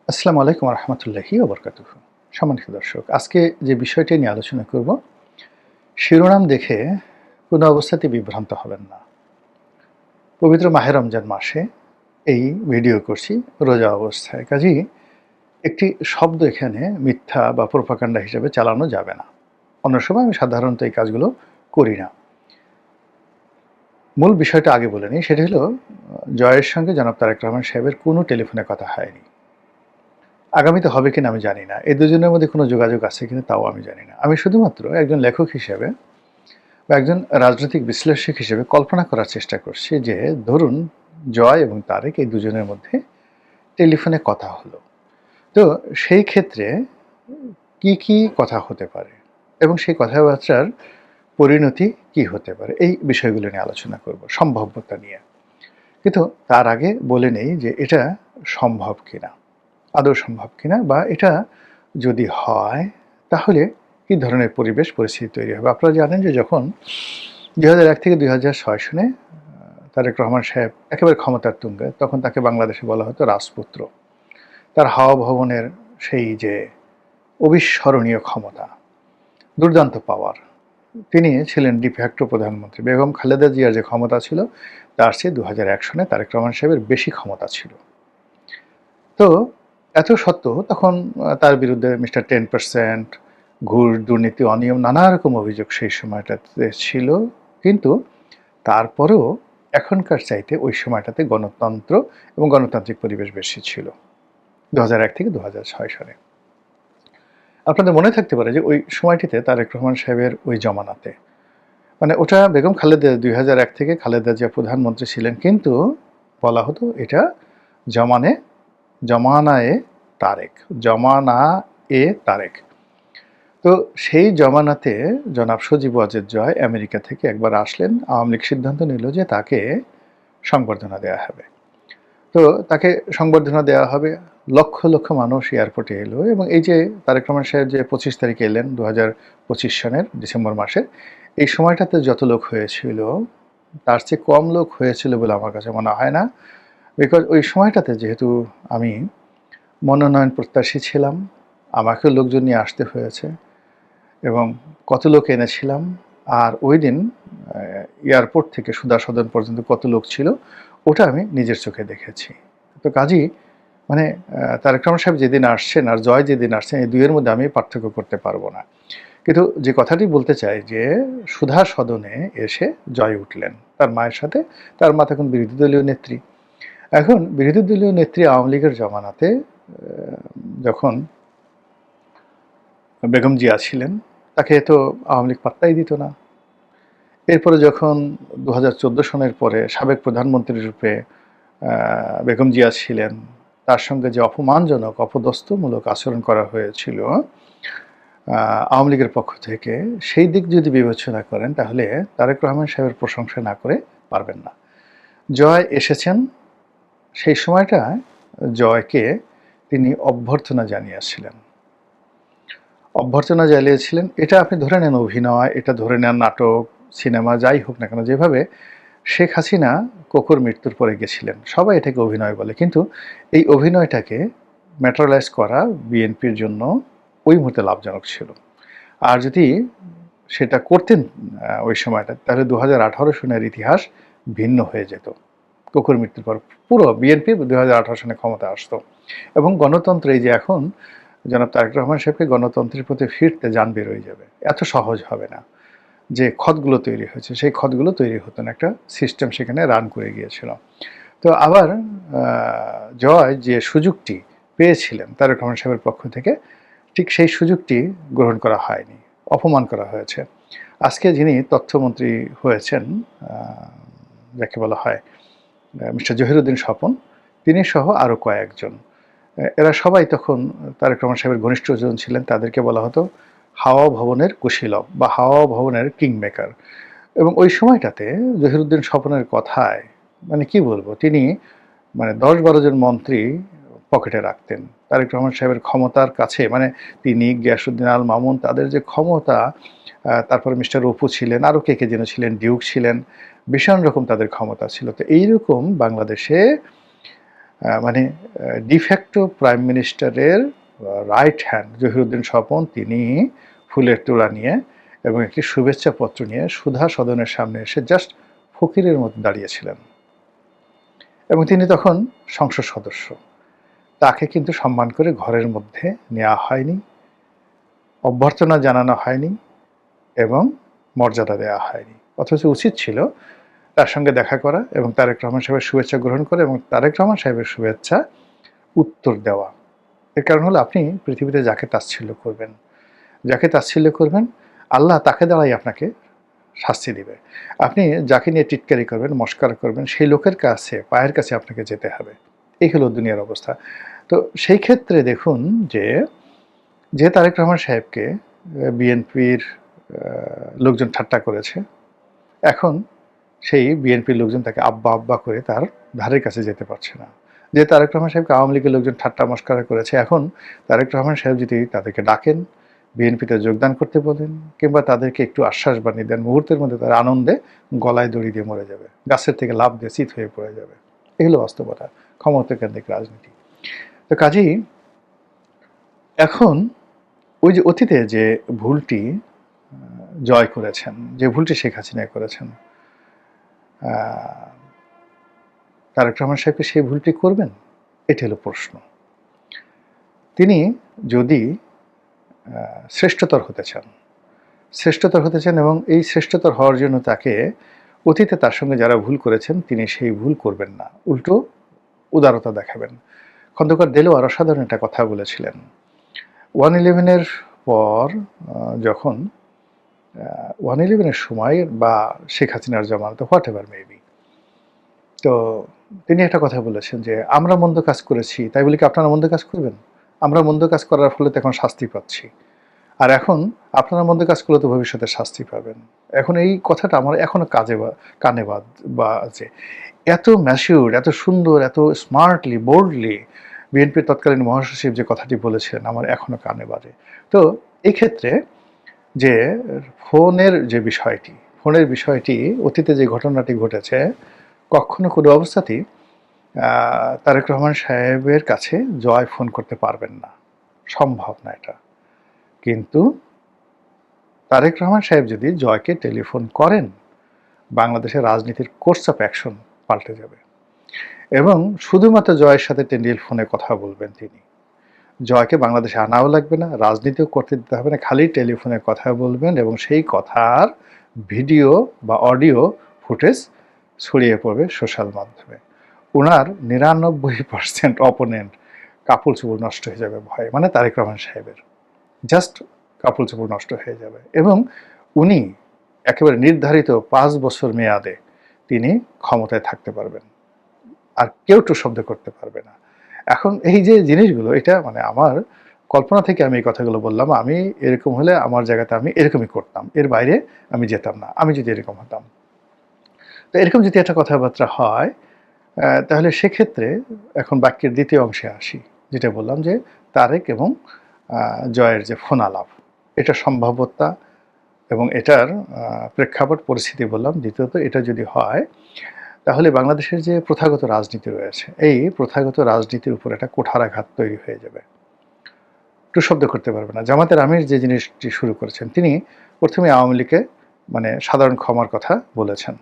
আসসালামু আলাইকুম রহমতুল্লাহি ওবরকাতুহ। সম্মানিত দর্শক, আজকে যে বিষয়টি নিয়ে আলোচনা করব, শিরোনাম দেখে কোনো অবস্থাতেই বিভ্রান্ত হবেন না। পবিত্র মাহে রমজান মাসে এই ভিডিও করছি রোজা অবস্থায়, কাজেই একটি শব্দ এখানে মিথ্যা বা প্রোপাগান্ডা হিসেবে চালানো যাবে না। অন্য সময় আমি সাধারণত এই কাজগুলো করি না। মূল বিষয়টা আগে বলে নিই, সেটা হলো জয়ের সঙ্গে জনাব তারেক রহমান সাহেবের কোনো টেলিফোনে কথা হয়নি। আগামীতে হবে কিনা আমি জানি না। এই দুজনের মধ্যে কোনো যোগাযোগ আছে কিনা তাও আমি জানি না। আমি শুধুমাত্র একজন লেখক হিসেবে বা একজন রাজনৈতিক বিশ্লেষক হিসেবে কল্পনা করার চেষ্টা করছি যে, ধরুন জয় এবং তারেক এই দুজনের মধ্যে টেলিফোনে কথা হলো। তো সেই ক্ষেত্রে কি কথা হতে পারে এবং সেই কথাবার্তার পরিণতি কি হতে পারে? এই বিষয়গুলো নিয়ে আলোচনা করব, সম্ভাব্যতা নিয়ে। কিন্তু তার আগে বলে নেই যে এটা সম্ভব কিনা, আদৌ সম্ভব কিনা, বা এটা যদি হয় তাহলে কী ধরনের পরিবেশ পরিস্থিতি তৈরি হবে। আপনারা জানেন যে যখন ২০০১ থেকে ২০০৬ সনে তারেক রহমান সাহেব একেবারে ক্ষমতার তুঙ্গে, তখন তাকে বাংলাদেশে বলা হতো রাজপুত্র। তার হাওয়া ভবনের সেই যে অবিস্মরণীয় ক্ষমতা, দুর্দান্ত পাওয়ার, তিনি ছিলেন ডিফ্যাক্টো প্রধানমন্ত্রী। বেগম খালেদা জিয়ার যে ক্ষমতা ছিল তার চেয়ে ২০০১ সনে তারেক রহমান সাহেবের বেশি ক্ষমতা ছিল। তো এত সত্ত্বেও তখন তার বিরুদ্ধে মিস্টার 10%, ঘুষ, দুর্নীতি, অনিয়ম, নানা রকম অভিযোগ সেই সময়টাতে ছিল। কিন্তু তারপরেও এখনকার চাইতে ওই সময়টাতে গণতন্ত্র এবং গণতান্ত্রিক পরিবেশ বেশি ছিল ২০০১ থেকে ২০০৬ সালে। আপনাদের মনে থাকতে পারে যে ওই সময়টিতে তারেক রহমান সাহেবের ওই জমানাতে, মানে ওটা বেগম খালেদা ২০০১ থেকে খালেদা জিয়া প্রধানমন্ত্রী ছিলেন, কিন্তু বলা হতো এটা জমানে জমানায়ে তারেক, জমানা এ তারেক। তো সেই জমানাতে জনাব সজীব ওয়াজেদ জয় আমেরিকা থেকে একবার আসলেন। আওয়ামী লীগ সিদ্ধান্ত নিল যে তাকে সংবর্ধনা দেওয়া হবে। তো তাকে সংবর্ধনা দেওয়া হবে, লক্ষ লক্ষ মানুষ এয়ারপোর্টে এলো। এবং এই যে তারেক রহমান সাহেব যে ২৫ তারিখে এলেন ২০২৫ সনের ডিসেম্বর মাসে, এই সময়টাতে যত লোক হয়েছিল তার চেয়ে কম লোক হয়েছিল বলে আমার কাছে মনে হয় না। বিকজ ওই সময়টাতে যেহেতু আমি মনোনয়ন প্রত্যাশী ছিলাম, আমাকেও লোকজন নিয়ে আসতে হয়েছে, এবং কত লোক এনেছিলাম, আর ওই দিন এয়ারপোর্ট থেকে সুধা সদন পর্যন্ত কত লোক ছিল ওটা আমি নিজের চোখে দেখেছি। তো কাজেই মানে তারেক রহমান সাহেব যেদিন আসছেন আর জয় যেদিন আসছেন, এই দুইয়ের মধ্যে আমি পার্থক্য করতে পারবো না। কিন্তু যে কথাটি বলতে চাই যে সুধা সদনে এসে জয় উঠলেন তার মায়ের সাথে। তার মা তখন বিরোধী দলীয় নেত্রী। এখন বিরোধী দলীয় নেত্রী আওয়ামী লীগের জমানাতে যখন বেগম জিয়া ছিলেন, তাকে তো আওয়ামী লীগ পাত্তাই দিত না। এরপরে যখন ২০১৪ সনের পরে সাবেক প্রধানমন্ত্রী রূপে বেগম জিয়া ছিলেন, তার সঙ্গে যে অপমানজনক অপদস্থমূলক আচরণ করা হয়েছিল আওয়ামী লীগের পক্ষ থেকে, সেই দিক যদি বিবেচনা করেন তাহলে তারেক রহমান সাহেবের প্রশংসা না করে পারবেন না। জয় এসেছেন, সেই সময়টায় জয়কে তিনি অভ্যর্থনা জানিয়েছিলেন, অভ্যর্থনা জানিয়েছিলেন। এটা আপনি ধরে নেন অভিনয়, এটা ধরে নেন নাটক, সিনেমা, যাই হোক না কেন। যেভাবে শেখ হাসিনা কোকোর মৃত্যুর পরে গেছিলেন, সবাই এটাকে অভিনয় বলে, কিন্তু এই অভিনয়টাকে ম্যাটেরিয়ালাইজ করা বিএনপির জন্য ওই মুহূর্তে লাভজনক ছিল। আর যদি সেটা করতেন ওই সময়টা, তাহলে ২০১৮ সনের ইতিহাস ভিন্ন হয়ে যেত। কোকোর মৃত্যুর পর পুরো বিএনপি ২০১৮ সনে ক্ষমতা আসতো, এবং গণতন্ত্র এই যে এখন জনাব তারেক রহমান সাহেবকে গণতন্ত্রের প্রতি ফিরতে যান বের হয়ে যাবে। এত সহজ হবে না। যে খতগুলো তৈরি হয়েছে সেই খতগুলো তৈরি হতো না, একটা সিস্টেম সেখানে রান করে গিয়েছিল। তো আবার জয় যে সুযোগটি পেয়েছিলেন তারেক রহমান সাহেবের পক্ষ থেকে, ঠিক সেই সুযোগটি গ্রহণ করা হয়নি, অপমান করা হয়েছে। আজকে যিনি তথ্যমন্ত্রী হয়েছেন, যাকে বলা হয় মিস্টার জহিরুদ্দিন স্বপন, তিনি সহ আরও কয়েকজন, এরা সবাই তখন তারেক রহমান সাহেবের ঘনিষ্ঠজন ছিলেন। তাদেরকে বলা হতো হাওয়া ভবনের কুশীলব বা হাওয়া ভবনের কিংমেকার। এবং ওই সময়টাতে জহিরুদ্দিন স্বপনের কথায় মানে কি বলবো, তিনি মানে ১০-১২ জন মন্ত্রী পকেটে রাখতেন। তারেক রহমান সাহেবের ক্ষমতার কাছে, মানে তিনি, গিয়াসউদ্দিন আল মামুন, তাদের যে ক্ষমতা, তারপরে মিস্টার অপু ছিলেন, আরও কে যেন ছিলেন, ডিউক ছিলেন, ভীষণ রকম তাদের ক্ষমতা ছিল। তো এইরকম বাংলাদেশে মানে ডিফ্যাক্টো প্রাইম মিনিস্টারের রাইট হ্যান্ড জহিরুদ্দিন স্বপন তিনি ফুলের তোড়া নিয়ে এবং একটি শুভেচ্ছা পত্র নিয়ে সুধা সদনের সামনে এসে জাস্ট ফকিরের মতো দাঁড়িয়েছিলেন এবং তিনি তখন সংসদ সদস্য। তাকে কিন্তু সম্মান করে ঘরের মধ্যে নেওয়া হয়নি, অভ্যর্থনা জানানো হয়নি এবং মর্যাদা দেওয়া হয়নি। অথচ উচিত ছিল তার সঙ্গে দেখা করা এবং তারেক রহমান সাহেবের শুভেচ্ছা গ্রহণ করে এবং তারেক রহমান সাহেবের শুভেচ্ছা উত্তর দেওয়া। এর কারণ হলো আপনি পৃথিবীতে যাকে তাচ্ছিল্য করবেন, যাকে তাচ্ছিল্য করবেন, আল্লাহ তাকে দ্বারাই আপনাকে শাস্তি দিবে। আপনি যাকে নিয়ে টিটকারি করবেন, মস্করা করবেন, সেই লোকের কাছে, পায়ের কাছে আপনাকে যেতে হবে। এই হলো দুনিয়ার অবস্থা। তো সেই ক্ষেত্রে দেখুন যে তারেক রহমান সাহেবকে বিএনপির লোকজন ঠাট্টা করেছে, এখন সেই বিএনপির লোকজন তাকে আব্বা আব্বা করে তার ধারের কাছে যেতে পারছে না। যে তারেক রহমান সাহেবকে আওয়ামী লীগের লোকজন ঠাট্টা মস্করা করেছে, এখন তারেক রহমান সাহেব যদি তাদেরকে ডাকেন, বিএনপিতে যোগদান করতে বলেন কিংবা তাদেরকে একটু আশ্বাস বানিয়ে দেন, মুহূর্তের মধ্যে তারা আনন্দে গলায় দড়ি দিয়ে মরে যাবে, গাছের থেকে লাফ দিয়ে চিত হয়ে পড়ে যাবে। এগুলো বাস্তবতা, ক্ষমতাকেন্দ্রিক রাজনীতি। তো কাজেই এখন ওই যে অতীতে যে ভুলটি জয় করেছেন, যে ভুলটি শেখ হাসিনা করেছেন, তারেক রহমান সাহেবকে সেই ভুলটি করবেন? এটি হলো প্রশ্ন। তিনি যদি শ্রেষ্ঠতর হতে চান এবং এই শ্রেষ্ঠতর হওয়ার জন্য তাকে অতীতে তার সঙ্গে যারা ভুল করেছেন তিনি সেই ভুল করবেন না, উল্টো উদারতা দেখাবেন। খন্দকার দেলোয়ার অসাধারণ একটা কথা বলেছিলেন। 1/11-এর পর যখন 1/11-এর সময় বা শেখ হাসিনার জামানত হোয়াট এভার মেবি, তো তিনি একটা কথা বলেছেন যে আমরা মন্দ কাজ করেছি তাই বলে কি আপনারা মন্দ কাজ করবেন? আমরা মন্দ কাজ করার ফলে তো এখন শাস্তি পাচ্ছি, আর এখন আপনারা মন্দ কাজ করলে তো ভবিষ্যতে শাস্তি পাবেন। এখন এই কথাটা আমার এখনো কানে বাজে। এত ম্যাচিউর, এত সুন্দর, এত স্মার্টলি, বোল্ডলি বিএনপির তৎকালীন মহাসচিব যে কথাটি বলেছেন আমার এখনো কানে বাজে। তো এই ক্ষেত্রে যে ফোনের বিষয়টি অতীতে যে ঘটনাটি ঘটেছে, কখনো কোনো অবস্থাতেই তারেক রহমান সাহেবের কাছে জয় ফোন করতে পারবেন না, সম্ভব না এটা। কিন্তু তারেক রহমান সাহেব যদি জয়কে টেলিফোন করেন, বাংলাদেশের রাজনীতির কোর্স অফ অ্যাকশন পাল্টে যাবে এবং শুধুমাত্র জয়ের সাথে টেলিফোনে কথা বলবেন তিনি। জয়কে বাংলাদেশে আনাও লাগবে না, রাজনীতিও করতে দিতে হবে না, খালি টেলিফোনে কথা বলবেন এবং সেই কথার ভিডিও বা অডিও ফুটেজ ছড়িয়ে পড়বে সোশ্যাল মাধ্যমে। ওনার 99% অপোনেন্ট কাপড় চোপড় নষ্ট হয়ে যাবে ভয়ে, মানে তারেক রহমান সাহেবের জাস্ট কাপড় চোপড় নষ্ট হয়ে যাবে এবং উনি একেবারে নির্ধারিত 5 বছর মেয়াদে তিনি ক্ষমতায় থাকতে পারবেন, আর কেউ টু শব্দ করতে পারবে না। এখন এই যে জিনিসগুলো, এটা মানে আমার কল্পনা থেকে আমি এই কথাগুলো বললাম। আমি এরকম হলে আমার জায়গাতে আমি এরকমই করতাম, এর বাইরে আমি যেতাম না, আমি যদি এরকম হতাম। তো এরকম যদি একটা কথাবার্তা হয়, তাহলে সেক্ষেত্রে এখন বাক্যের দ্বিতীয় অংশে আসি, যেটা বললাম যে তারেক এবং জয়ের যে ফোন আলাপ, এটা সম্ভাব্যতা এবং এটার প্রেক্ষাপট পরিস্থিতি বললাম। দ্বিতীয়ত, এটা যদি হয় তাহলে বাংলাদেশের যে প্রথাগত রাজনীতি রয়েছে, এই প্রথাগত রাজনীতির উপর একটা কুঠারাঘাত তৈরি হয়ে যাবে। একটু শব্দ করতে পারবে না। জামাতের আমির যে জিনিসটি শুরু করেছেন, তিনি প্রথমে আওয়ামী লীগকে মানে সাধারণ ক্ষমার কথা বলেছেন।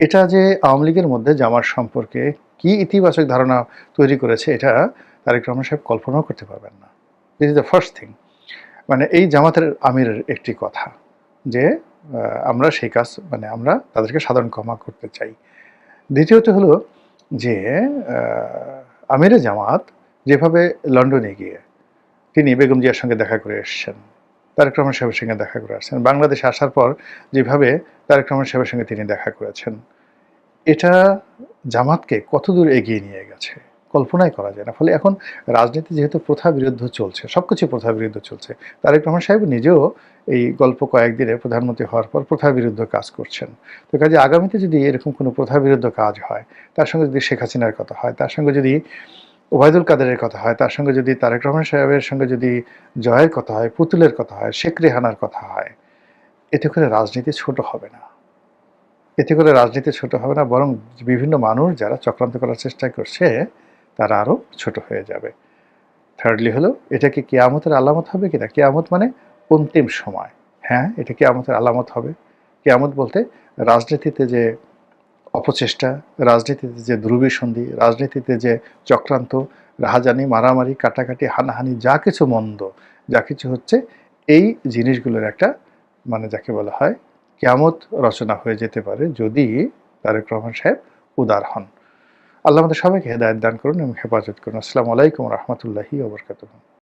এটা যে আওয়ামী লীগের মধ্যে জামাত সম্পর্কে কি ইতিবাচক ধারণা তৈরি করেছে, এটা তারেক রহমান সাহেব কল্পনাও করতে পারবেন না। This is the first thing. মানে এই জামাতের আমিরের একটি কথা যে আমরা সেই কাজ, মানে আমরা তাদেরকে সাধারণ ক্ষমা করতে চাই। দ্বিতীয়ত হলো যে আমিরে জামাত যেভাবে লন্ডনে গিয়ে তিনি বেগম জিয়ার সঙ্গে দেখা করে এসছেন, তারেক রহমান সাহেবের সঙ্গে দেখা করে আসছেন, বাংলাদেশে আসার পর যেভাবে তারেক রহমান সাহেবের সঙ্গে তিনি দেখা করেছেন, এটা জামাতকে কতদূর এগিয়ে নিয়ে গেছে কল্পনাই করা যায় না। ফলে এখন রাজনীতি যেহেতু প্রথা বিরুদ্ধ চলছে, সবকিছু প্রথা বিরুদ্ধ চলছে, তারেক রহমান সাহেব নিজেও এই গল্প কয়েকদিনে প্রধানমন্ত্রী হওয়ার পর প্রথা বিরুদ্ধ কাজ করছেন। তো কাজে আগামীতে যদি এরকম কোনো প্রথা বিরুদ্ধ কাজ হয়, তার সঙ্গে যদি শেখ হাসিনার কথা হয়, তার সঙ্গে যদি ওবায়দুল কাদেরের কথা হয়, তার সঙ্গে যদি তারেক রহমান সাহেবের সঙ্গে যদি জয়ের কথা হয়, পুতুলের কথা হয়, শেখ রেহানার কথা হয়, এতে করে রাজনীতি ছোট হবে না। এতে করে রাজনীতি ছোট হবে না, বরং বিভিন্ন মানুষ যারা চক্রান্ত করার চেষ্টা করছে তারা আরও ছোট হয়ে যাবে। থার্ডলি হলো, এটা কি কিয়ামতের আলামত হবে কিনা? কিয়ামত মানে অন্তিম সময়। হ্যাঁ, এটা কিয়ামতের আলামত হবে। কিয়ামত বলতে রাজনীতিতে যে অপচেষ্টা, রাজনীতিতে যে দুর্বিসন্ধি, রাজনীতিতে যে চক্রান্ত, রাহাজানি, মারামারি, কাটাকাটি, হানাহানি, যা কিছু মন্দ, যা কিছু হচ্ছে, এই জিনিসগুলোর একটা মানে যাকে বলা হয় কিয়ামত রচনা হয়ে যেতে পারে যদি তারেক রহমান সাহেব উদার হন। আল্লাহ আমাদের সবাইকে হেদায়েত দান করুন এবং হেফাজত করুন। আসসালামু আলাইকুম ওয়া রাহমাতুল্লাহি ওয়া বারাকাতুহু।